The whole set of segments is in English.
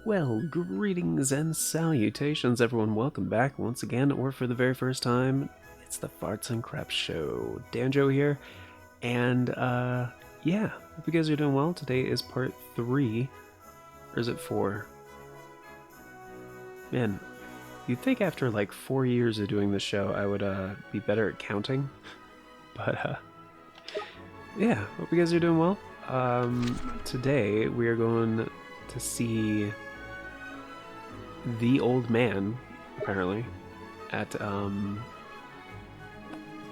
Well, greetings and salutations, everyone. Welcome back once again, or for the very first time. It's the Farts and Craps Show. Danjo here, and yeah, hope you guys are doing well. Today is part 3, or is it 4? Man, you'd think after like 4 years of doing this show, I would be better at counting, but yeah, hope you guys are doing well. Today we are going to see the old man, apparently, at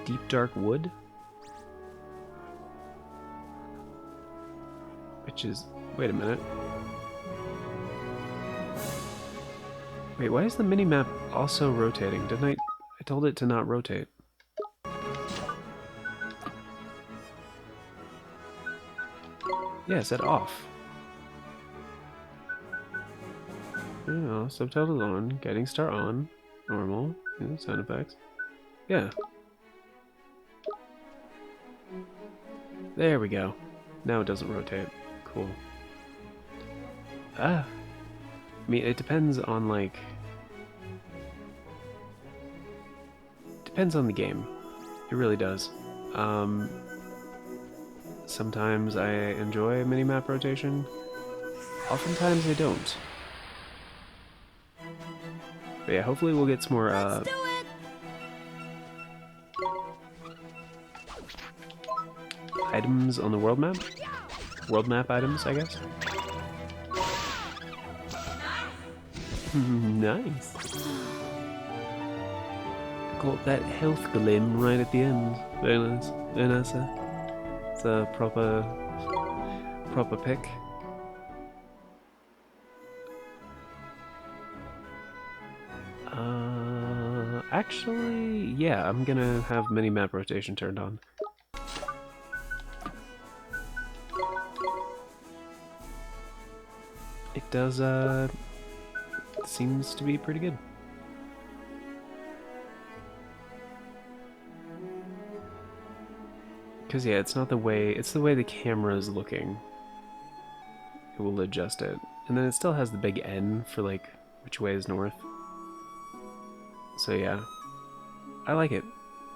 Deep Dark Wood, which is, wait a minute, wait, why is the mini-map also rotating? Didn't I told it to not rotate. Yeah, it said off. Yeah, subtitles on, guiding star on, normal, yeah, sound effects. Yeah. There we go. Now it doesn't rotate. Cool. I mean, it depends on, like... Depends on the game. It really does. Sometimes I enjoy minimap rotation. Oftentimes I don't. But yeah, hopefully we'll get some more, items on the world map? World map items, I guess? Nice! Got that health glim right at the end. Very nice. Very nice, It's a proper pick. Actually, yeah, I'm gonna have mini-map rotation turned on. It does, seems to be pretty good. Because, yeah, it's not the way, it's the way the camera is looking. It will adjust it. And then it still has the big N for, like, which way is north. So yeah, I like it.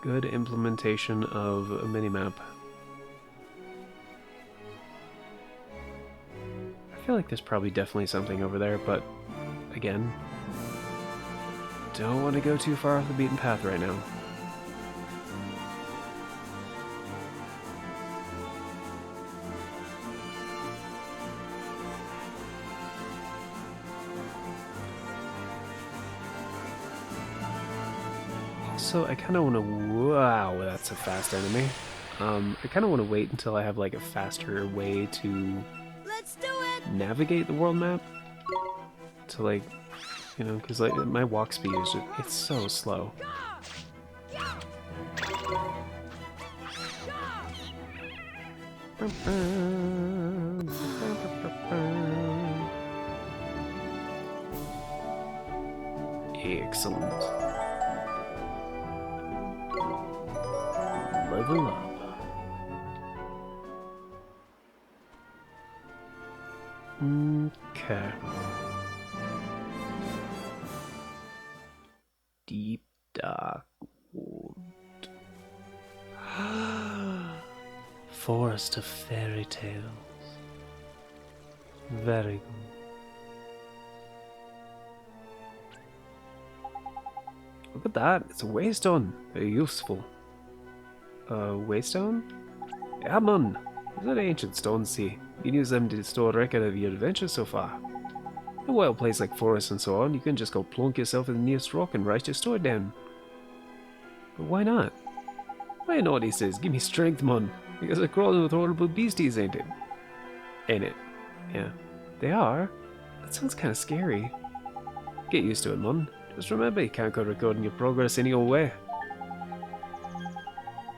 Good implementation of a minimap. I feel like there's probably definitely something over there, but again, don't want to go too far off the beaten path right now. So I kind of want to... Wow, that's a fast enemy. I kind of want to wait until I have like a faster way to navigate the world map. To like, you know, because like my walk speed is just, it's so slow. Excellent. Level up. Okay. Deep Dark Wood. Forest of Fairy Tales. Very good. Look at that, it's a waystone. Very useful. Waystone? Yeah, man. These are ancient stones, see. You can use them to store a record of your adventures so far. In a wild place like forest and so on, you can just go plonk yourself in the nearest rock and write your story down. But why not? Why not, he says. Give me strength, man. Because they're crawling with horrible beasties, ain't it? Ain't it? Yeah. They are? That sounds kind of scary. Get used to it, man. Just remember, you can't go recording your progress any old way.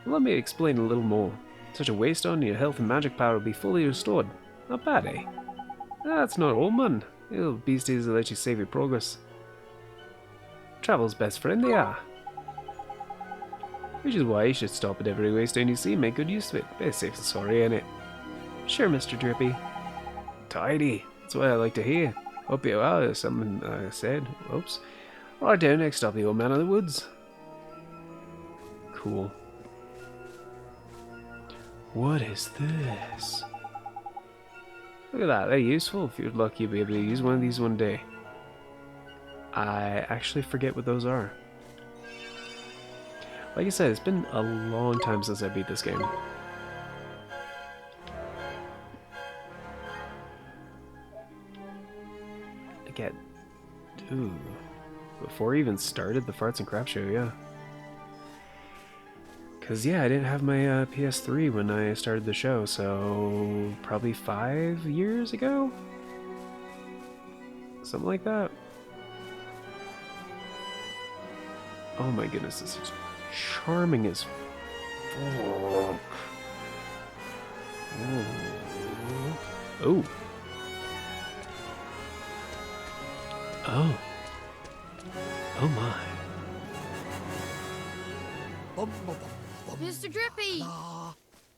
Let me explain a little more. Such a waystone, your health and magic power will be fully restored. Not bad, eh? That's not all, man. Little beasties will let you save your progress. Travel's best friend they are. Which is why you should stop at every waystone you see and make good use of it. Best safe than sorry, ain't it? Sure, Mr. Drippy. Tidy. That's what I like to hear. Hope you are, someone said. Oops. Right down next up, the old man of the woods. Cool. What is this? Look at that, they're useful. If you're lucky, you'll be able to use one of these one day. I actually forget what those are. Like I said, it's been a long time since I beat this game. I get... Ooh. Before I even started the Farts and Crap show, yeah. Because, yeah, I didn't have my PS3 when I started the show, so probably 5 years ago? Something like that. Oh my goodness, this is charming as fuck. Oh. Oh. Oh my. Mr. Drippy!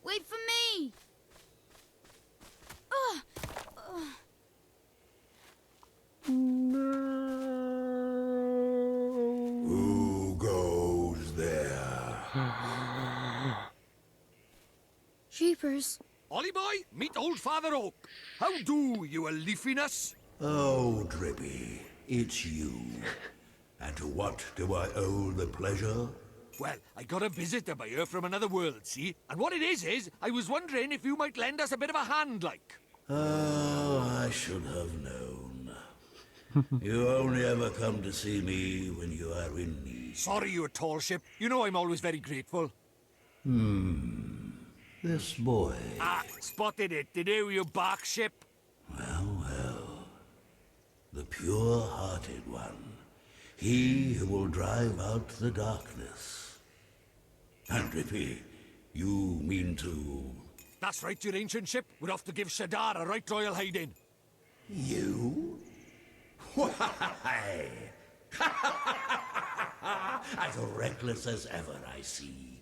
Wait for me! No. Who goes there? Jeepers. Ollie boy, meet old Father Oak. How do, you a leafiness? Oh, Drippy, it's you. And to what do I owe the pleasure? Well, I got a visitor by here from another world, see? And what it is, I was wondering if you might lend us a bit of a hand, like. Oh, I should have known. You only ever come to see me when you are in need. Sorry, you tall ship. You know I'm always very grateful. This boy. Ah, spotted it, did you bark ship? Well, the pure-hearted one. He who will drive out the darkness. And Drippy, you mean to... That's right, your ancient ship. We're off to give Shadar a right royal hiding. You? Why? As reckless as ever, I see.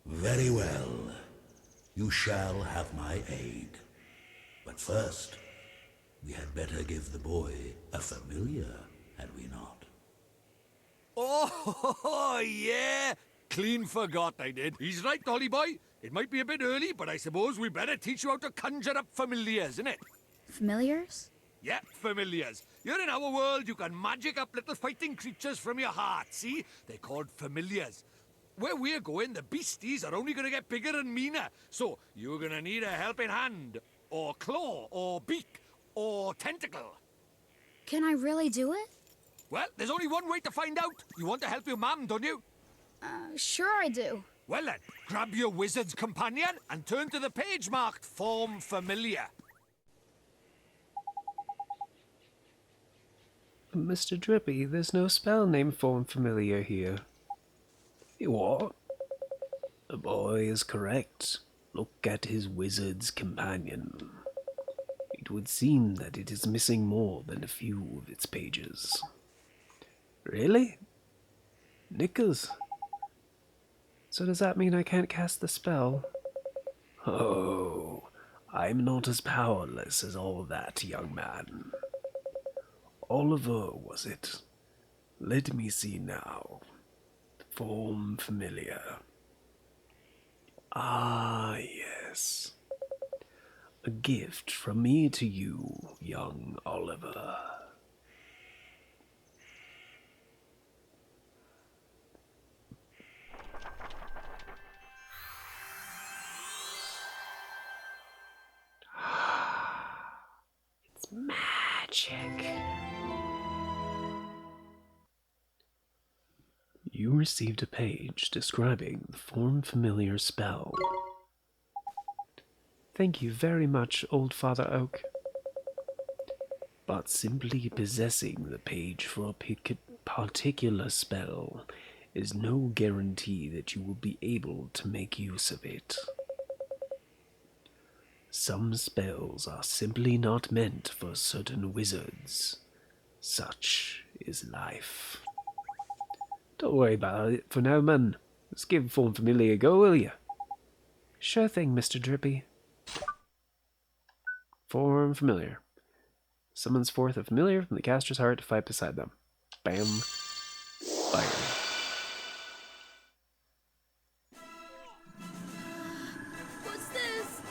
Very well. You shall have my aid. But first, we had better give the boy a familiar, had we not? Oh, yeah. Clean forgot I did. He's right, Ollie boy. It might be a bit early, but I suppose we better teach you how to conjure up familiars, innit? Familiars? Yeah, familiars. You're in our world, you can magic up little fighting creatures from your heart, see? They're called familiars. Where we're going, the beasties are only gonna get bigger and meaner. So, you're gonna need a helping hand, or claw, or beak, or tentacle. Can I really do it? Well, there's only one way to find out. You want to help your mum, don't you? Sure I do. Well then, grab your wizard's companion and turn to the page marked Form Familiar. Mr. Drippy, there's no spell named Form Familiar here. What? The boy is correct. Look at his wizard's companion. It would seem that it is missing more than a few of its pages. Really? Knickers? So does that mean I can't cast the spell? Oh, I'm not as powerless as all that, young man. Oliver, was it? Let me see now. Form familiar. Ah, yes. A gift from me to you, young Oliver. It's magic. You received a page describing the Form Familiar spell. Thank you very much, Old Father Oak. But simply possessing the page for a particular spell is no guarantee that you will be able to make use of it. Some spells are simply not meant for certain wizards. Such is life. Don't worry about it for now, man. Let's give Form Familiar a go, will you? Sure thing, Mr. Drippy. Form familiar. Summons forth a familiar from the caster's heart to fight beside them. Bam. Fire. What's this?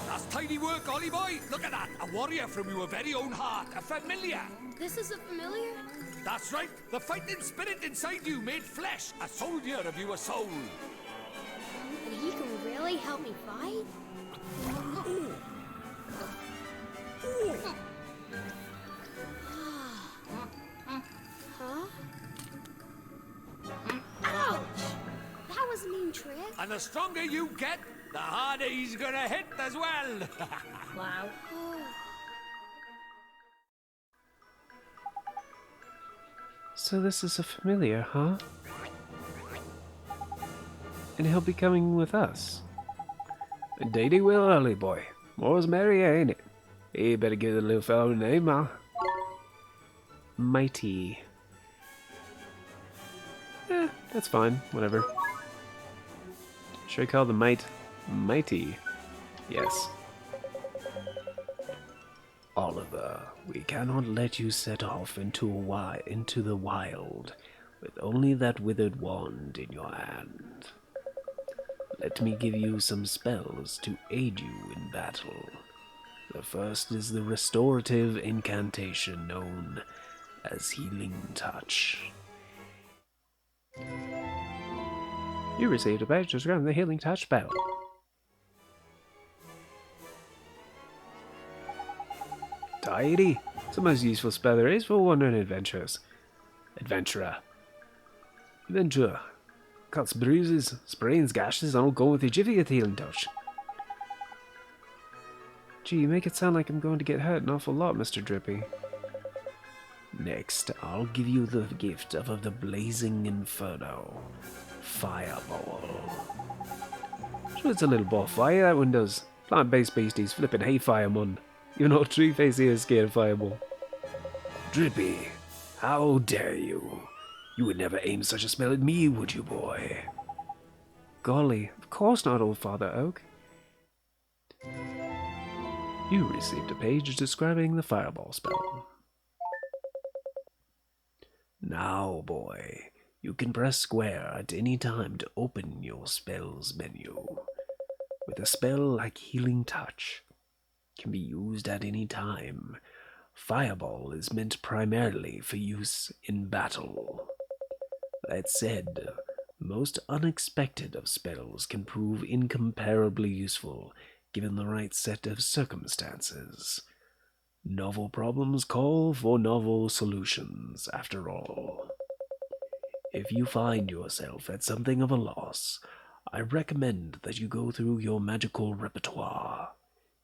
That's tidy work, Ollie boy. Look at that. A warrior from your very own heart. A familiar. This is a familiar? That's right. The fighting spirit inside you made flesh. A soldier of your soul. And he can really help me fight? Huh? Ouch! That was a mean trick. And the stronger you get, the harder he's gonna hit as well. Wow. So this is a familiar, huh? And he'll be coming with us. Indeed he will, early boy. More's merrier, ain't it? You better give the little fellow a name, huh? Mighty. Eh, that's fine. Whatever. Should I call the Mighty? Yes. Oliver, we cannot let you set off into the wild with only that withered wand in your hand. Let me give you some spells to aid you in battle. The first is the restorative incantation known as Healing Touch. You received a badge describing the Healing Touch spell. Tidy. It's the most useful spell there is for wandering adventurer. Adventurer. Cuts, bruises, sprains, gashes, and I'll go with the jiffy at Healing Touch. Gee, you make it sound like I'm going to get hurt an awful lot, Mr. Drippy. Next, I'll give you the gift of the Blazing Inferno. Fireball. Sure, it's a little ball of fire, that one does. Plant-based beasties flipping hay fireman. Even old Tree-Face here is scared of fireball. Drippy, how dare you? You would never aim such a spell at me, would you, boy? Golly, of course not, old Father Oak. You received a page describing the fireball spell. Now, boy, you can press square at any time to open your spells menu. With a spell like Healing Touch, can be used at any time. Fireball is meant primarily for use in battle. That said, the most unexpected of spells can prove incomparably useful given the right set of circumstances. Novel problems call for novel solutions, after all. If you find yourself at something of a loss, I recommend that you go through your magical repertoire.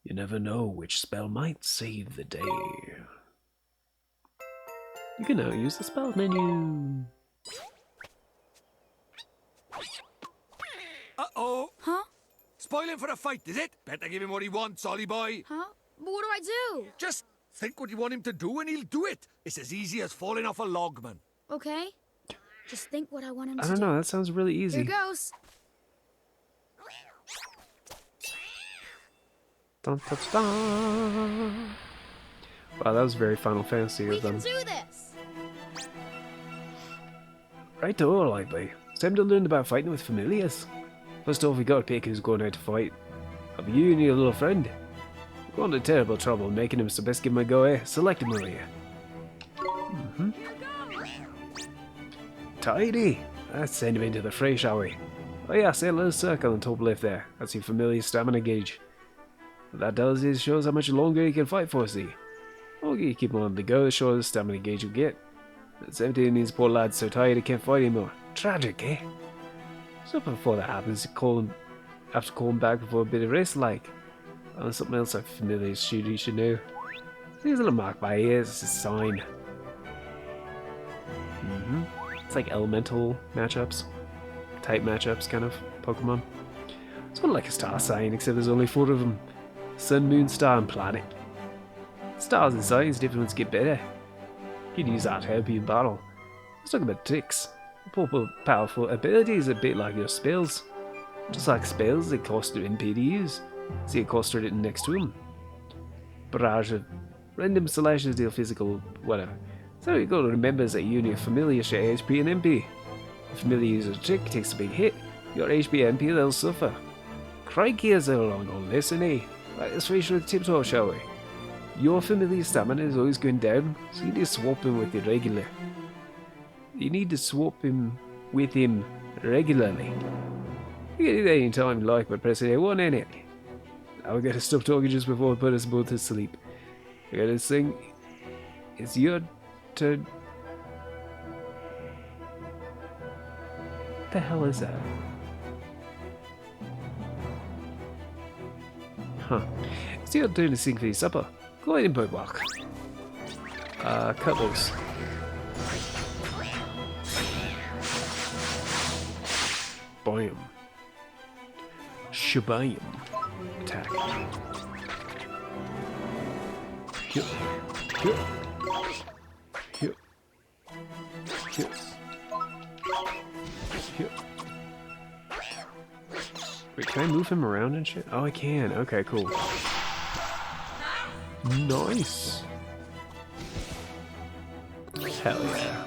You never know which spell might save the day. You can now use the spell menu. Uh-oh. Huh? Spoiling for a fight, is it? Better give him what he wants, Ollie boy. Huh? But what do I do? Just think what you want him to do and he'll do it. It's as easy as falling off a log, man. Okay. Just think what I want him I to don't do. know, that sounds really easy. Here goes. Dun, dun, dun. Wow, that was very Final Fantasy We of can them. do this. Right to all, likely. It's time to learn about fighting with familiars. First off, we gotta pick who's going out to fight. I'll be you and your little friend. We're going to terrible trouble making him, so best give him a go, eh? Select him, will you? Tidy! Let's send him into the fray, shall we? Oh yeah, say a little circle on top left there. That's your familiar stamina gauge. What that does is shows how much longer he can fight for, see? Okay, you keep him on the go, the shorter the stamina gauge you get. It's empty and these poor lad's so tired he can't fight anymore. Tragic, eh? So before that happens, you have to call him back before a bit of rest, like. Oh, there's something else like familiar shooter you should know. There's a little mark by here, it's a sign. It's like elemental matchups. Type matchups, kind of, Pokemon. It's sort of like a star sign, except there's only 4 of them. Sun, moon, star, and planet. Stars and signs, different ones get better. You can use that to help you in battle. Let's talk about tricks. Powerful abilities a bit like your spells. Just like spells, they cost MP to use. See a cost written next to them. Barrage of random slashes deal physical, whatever. So you gotta remember is that you and your familiar share HP and MP. If familiar uses a trick, takes a big hit, your HP and MP they'll suffer. Crikey, is there a long old lesson, eh? Let's finish with tiptoe, shall we? Your familiar stamina is always going down, so you need to swap him with it regularly. You need to swap him with him regularly. You can do that anytime you like by pressing A1 and A. Now we gotta stop talking just before we put us both to sleep. I gotta sing. It's your turn. What the hell is that? Huh. It's your turn to sing for your supper. Go ahead and bird walk. Cut loose. Bam. Shabam. Attack. Hit. Hit. Hit. Hit. Hit. Wait, can I move him around and shit? Oh, I can. Okay, cool. Nice. Hell yeah.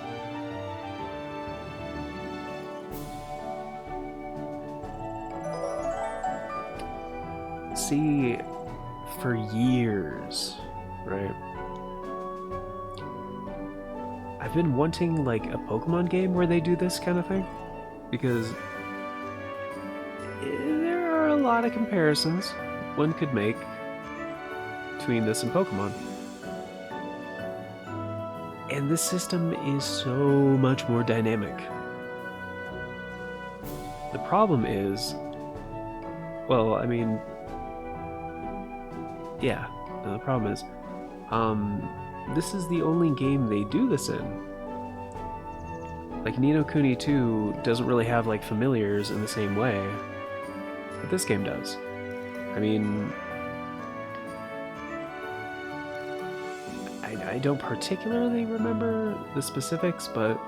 See, for years, right? I've been wanting like a Pokemon game where they do this kind of thing because there are a lot of comparisons one could make between this and Pokemon. And this system is so much more dynamic. The problem is, well, I mean, yeah, the problem is, this is the only game they do this in. Like, Ni no Kuni 2 doesn't really have, like, familiars in the same way that this game does. I mean, I don't particularly remember the specifics, but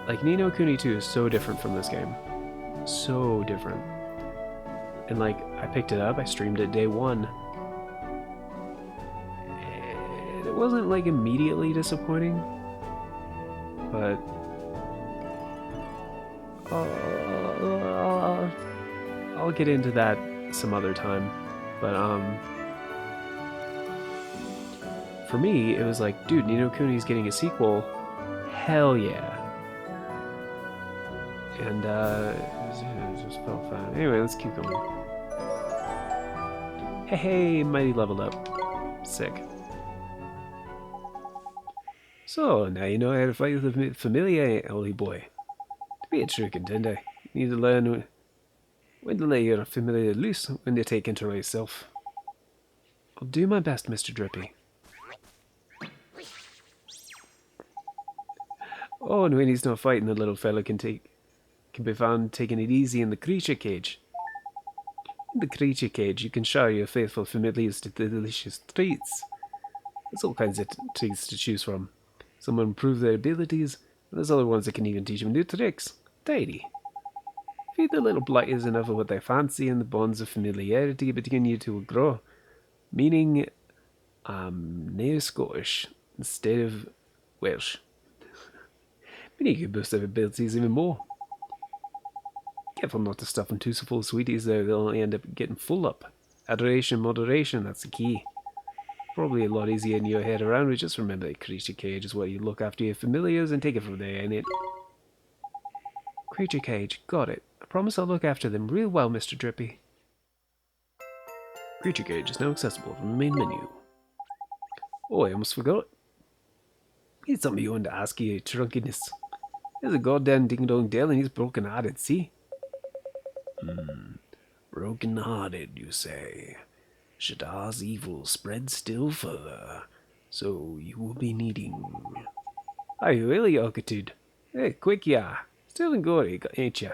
like Ni no Kuni 2 is so different from this game. So different. And like, I picked it up, I streamed it day one. And it wasn't like immediately disappointing, but I'll get into that some other time. But for me, it was like, dude, Ni no Kuni's getting a sequel. Hell yeah. And, it just felt fun. Anyway, let's keep going. Hey, mighty leveled up. Sick. So, now you know how to fight with the familiar, oldie boy. To be a true contender, you need to learn when to lay your familiar loose, when to take control of yourself. I'll do my best, Mr. Drippy. Oh, and when he's not fighting, the little fella can be found taking it easy in the creature cage. In the creature cage, you can shower your faithful familiars with delicious treats. There's all kinds of treats to choose from. Some will improve their abilities, and there's other ones that can even teach them new tricks. Tidy. Feed the little blighters enough of what they fancy, and the bonds of familiarity between you two will grow. Meaning, near Scottish instead of Welsh. Meaning you can boost their abilities even more. Careful not to stuff them too full of sweeties though, they'll only end up getting full up. Adoration, moderation, that's the key. Probably a lot easier in your head around, but just remember that creature cage is where you look after your familiars and take it from there, ain't it? Creature cage, got it. I promise I'll look after them real well, Mr. Drippy. Creature cage is now accessible from the main menu. Oh, I almost forgot. Here's something you wanted to ask you, trunkiness. There's a goddamn ding-dong Dell and he's broken-hearted, see? Broken-hearted, you say? Shaddar's evil spreads still further, so you will be needing... Are you really, Orchitude? Hey, quick ya! Still in gory, ain't ya?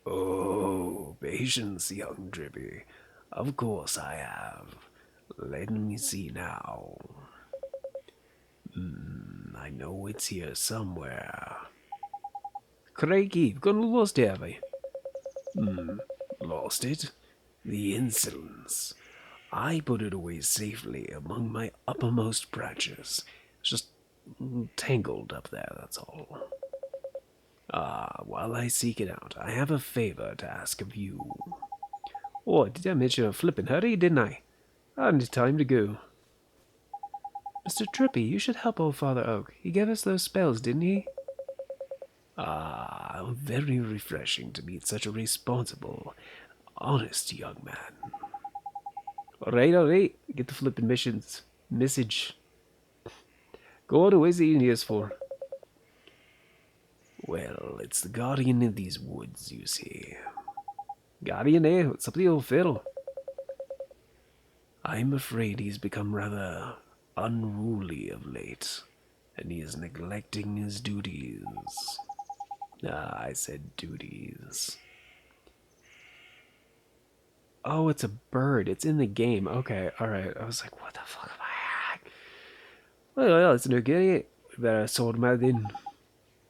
Oh, patience, young Drippy. Of course I have. Let me see now. I know it's here somewhere. Crikey, we've gone and lost it, have we? Lost it? The insolence. I put it away safely among my uppermost branches. It's just tangled up there, that's all. Ah, while I seek it out, I have a favor to ask of you. Oh, did I mention a flippin' hurry, didn't I? I need time to go. Mr. Trippy, you should help old Father Oak. He gave us those spells, didn't he? Ah, very refreshing to meet such a responsible, honest young man. Alright. Get the flippin' message. Go on, where's the Indians for? Well, it's the guardian of these woods, you see. Guardian, eh? What's up with the old fiddle? I'm afraid he's become rather unruly of late, and he is neglecting his duties. Ah, I said duties. Oh, it's a bird. It's in the game. Okay, alright. I was like, what the fuck am I at? Well, it's no good. We better sort him out then.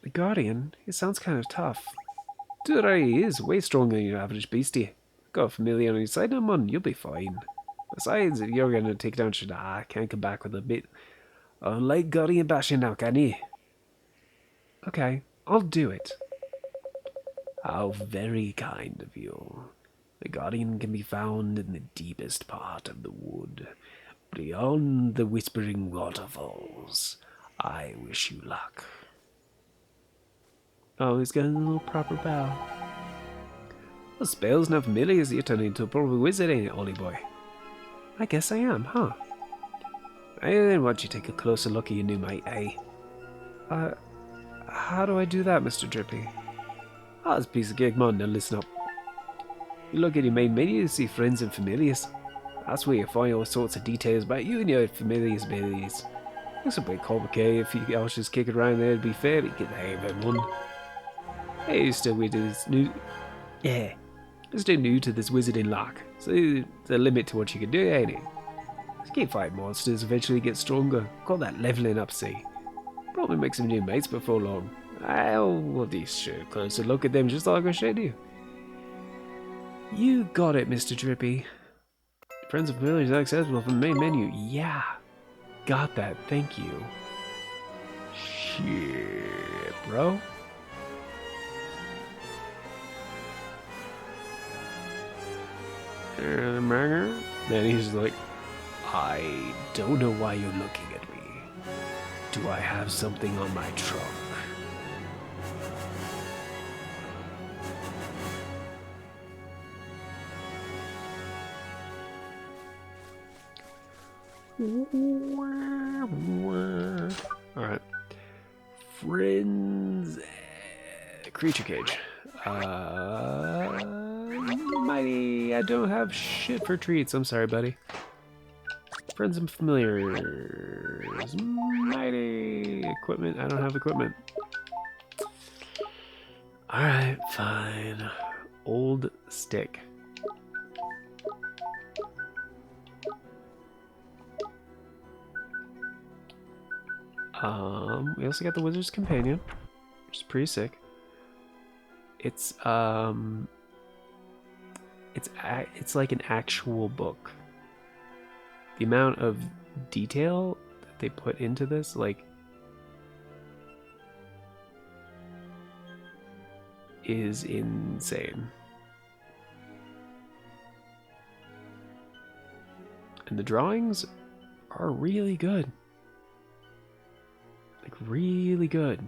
The Guardian? He sounds kind of tough. Dude, he is way stronger than your average beastie. Got a familiar on your side, no man, you'll be fine. Besides, if you're gonna take down Shada, can't come back with a bit of light Guardian bashing now, can you? Okay, I'll do it. How very kind of you. The Guardian can be found in the deepest part of the wood, beyond the Whispering Waterfalls. I wish you luck. Oh, he's got a little proper bow. Well, spells not familiar as you're turning into a proper wizard, ain't it, Ollie boy? I guess I am, huh? Then why don't you take a closer look at your new mate, eh? How do I do that, Mr. Drippy? Ah, it's a piece of cake, man. Now listen up. You look at your main menu to see friends and familiars. That's where you find all sorts of details about you and your familiars' abilities. Looks a bit complicated. If you else just kick it around there to be fair, you get the hang of it, one. Hey, you're still with this new... Yeah. You're still new to this wizarding lock. So there's a limit to what you can do, ain't it? Just keep fighting monsters, eventually get stronger. Call that leveling up, see. Probably make some new mates before long. I'll just closer look at them just like I showed you. You got it, Mr. Drippy. Friends and familiars are accessible from the main menu. Yeah. Got that, thank you. Shit, bro. Then he's like, I don't know why you're looking at me. Do I have something on my trunk? Alright. Friends. Creature cage. Mighty. I don't have shit for treats. I'm sorry, buddy. Friends and familiars. Mighty. Equipment. I don't have equipment. Alright, fine. Old stick. We also got the Wizard's Companion, which is pretty sick. It's like an actual book. The amount of detail that they put into this, like, is insane. And the drawings are really good. Like, really good.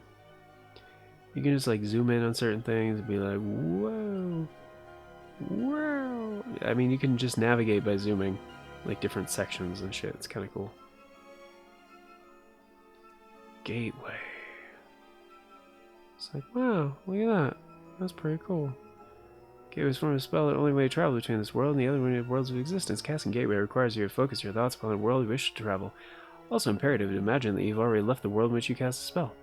You can just, like, zoom in on certain things and be like, whoa. Whoa. I mean, you can just navigate by zooming, like, different sections and shit. It's kind of cool. Gateway. It's like, wow, look at that. That's pretty cool. Gateway is formed a spell. The only way to travel between this world and the other worlds of existence. Casting Gateway requires you to focus your thoughts upon the world you wish to travel. Also imperative to imagine that you've already left the world in which you cast a spell.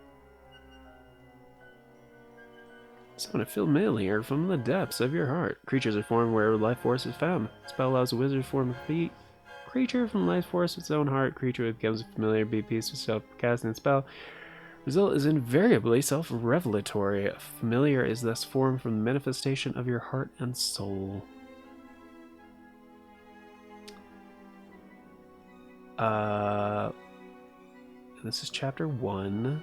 Sounded familiar from the depths of your heart. Creatures are formed wherever life force is found. The spell allows a wizard to form a complete creature from life force of its own heart. Creature becomes familiar, be peace with self casting the spell. Result is invariably self-revelatory. A familiar is thus formed from the manifestation of your heart and soul. This is chapter 1.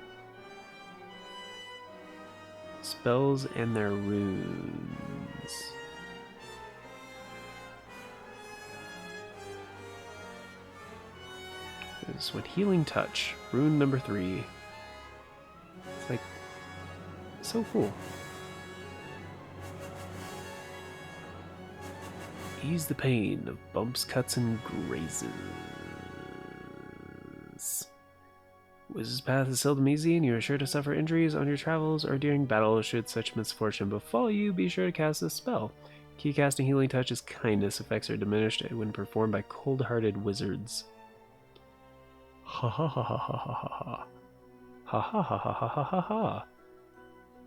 Spells and their runes. This one, Healing Touch, rune number 3. It's like so cool. Ease the pain of bumps, cuts, and grazes. Wizard's Path is seldom easy, and you are sure to suffer injuries on your travels or during battle. Should such misfortune befall you, be sure to cast this spell. Key casting Healing Touch's kindness effects are diminished when performed by cold-hearted wizards. Ha ha ha ha ha ha ha. Ha ha ha ha ha ha ha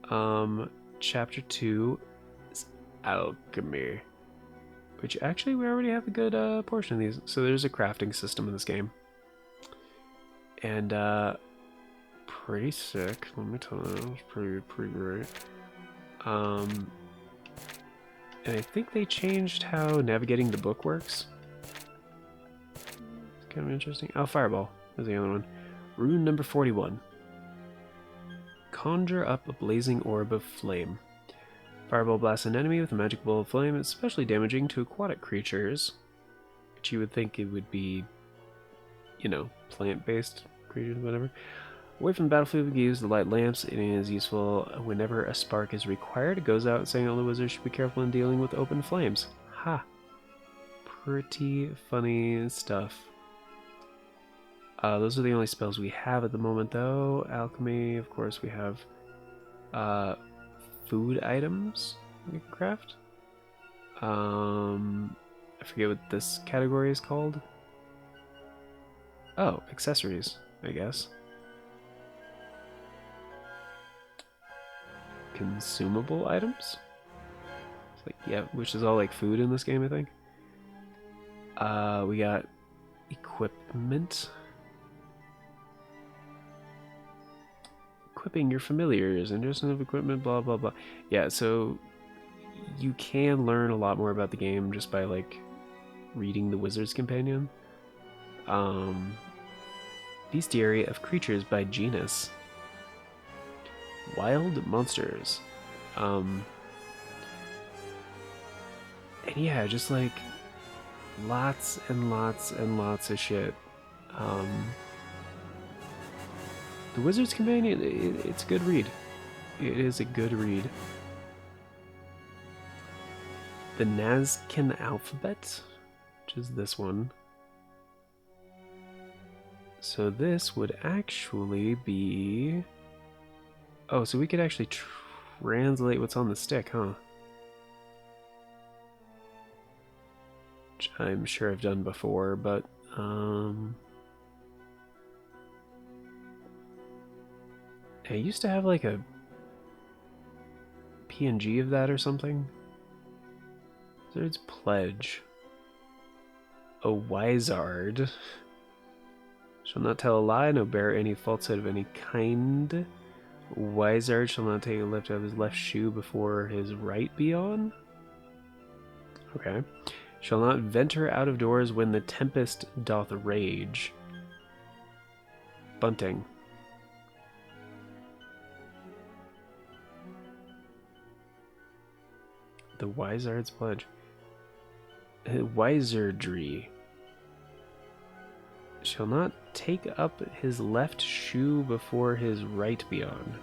ha. Chapter 2 is Alchemy. Which actually we already have a good portion of these. So there's a crafting system in this game. And pretty sick. Let me tell you, it's pretty great. And I think they changed how navigating the book works. It's kind of interesting. Oh, Fireball is the other one. Rune number 41. Conjure up a blazing orb of flame. Fireball blasts an enemy with a magic ball of flame. It's especially damaging to aquatic creatures, which you would think it would be, you know, plant-based creatures, whatever. Away from the battlefield, we can use the light lamps. It is useful whenever a spark is required. It goes out saying all the wizards should be careful in dealing with open flames. Ha! Pretty funny stuff. Those are the only spells we have at the moment, though. Alchemy, of course, we have food items we can craft. I forget what this category is called. Oh, accessories, I guess. Consumable items? It's like, yeah, which is all like food in this game, I think. We got equipment. Equipping your familiars, adjustment of equipment, blah blah blah. Yeah, so you can learn a lot more about the game just by like reading the Wizard's Companion. Bestiary of creatures by genus. Wild monsters. And yeah, just like lots and lots and lots of shit. The Wizard's Companion, it's a good read. It is a good read. The Nazcan alphabet, which is this one. So this would actually be... Oh, so we could actually translate what's on the stick, huh? Which I'm sure I've done before, but... I used to have like a PNG of that or something. Wizard's Pledge. A Wizard. Shall not tell a lie, nor bear any falsehood of any kind. Wizard shall not take a lift out of his left shoe before his right be on. Okay. Shall not venture out of doors when the tempest doth rage. Bunting. The Wizard's Pledge. Wizardry. Shall not take up his left shoe before his right be on.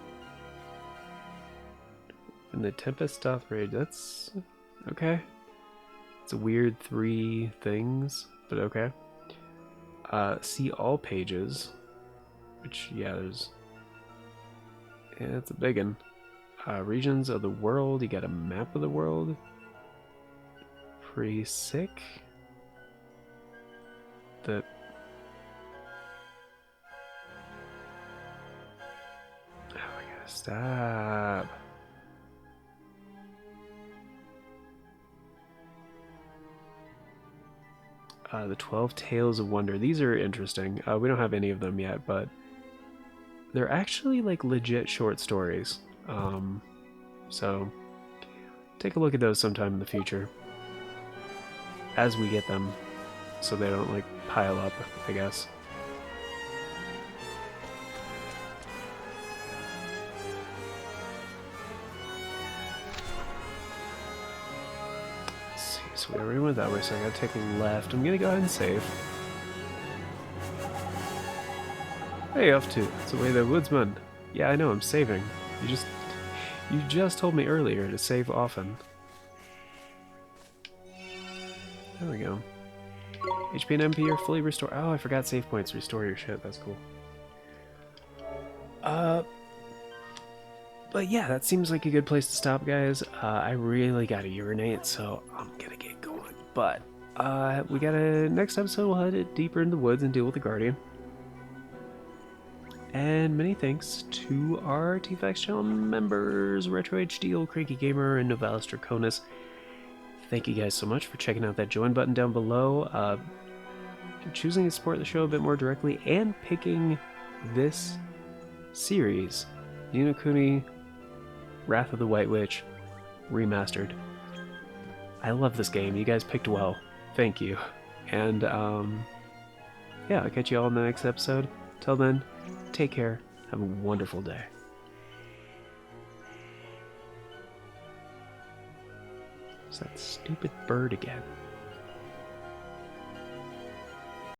And the tempest doth rage. That's okay. It's a weird 3 things, but okay. See all pages. Which, yeah, there's... Yeah, it's a big one. Regions of the world. You got a map of the world. Pretty sick. The... Oh, I gotta stop. The 12 Tales of Wonder. These are interesting. We don't have any of them yet, but they're actually like legit short stories. So take a look at those sometime in the future as we get them, so they don't like pile up, I guess. Let's see, so we already went that way, so I gotta take a left. I'm gonna go ahead and save. Hey, off to. It's the way the woodsman. Yeah, I know, I'm saving. You just told me earlier to save often. There we go. HP and MP are fully restored. Oh, I forgot save points restore your shit. That's cool. But yeah, that seems like a good place to stop, guys. I really gotta urinate, so I'm gonna get going. But we gotta next episode we'll head deeper into the woods and deal with the Guardian. And many thanks to our TFAX channel members, Retro HD, Old Cranky Gamer, and Novalis Draconis. Thank you guys so much for checking out that join button down below, choosing to support the show a bit more directly, and picking this series, Ni no Kuni, Wrath of the White Witch, Remastered. I love this game. You guys picked well. Thank you. And, yeah, I'll catch you all in the next episode. Till then, take care. Have a wonderful day. It's that stupid bird again.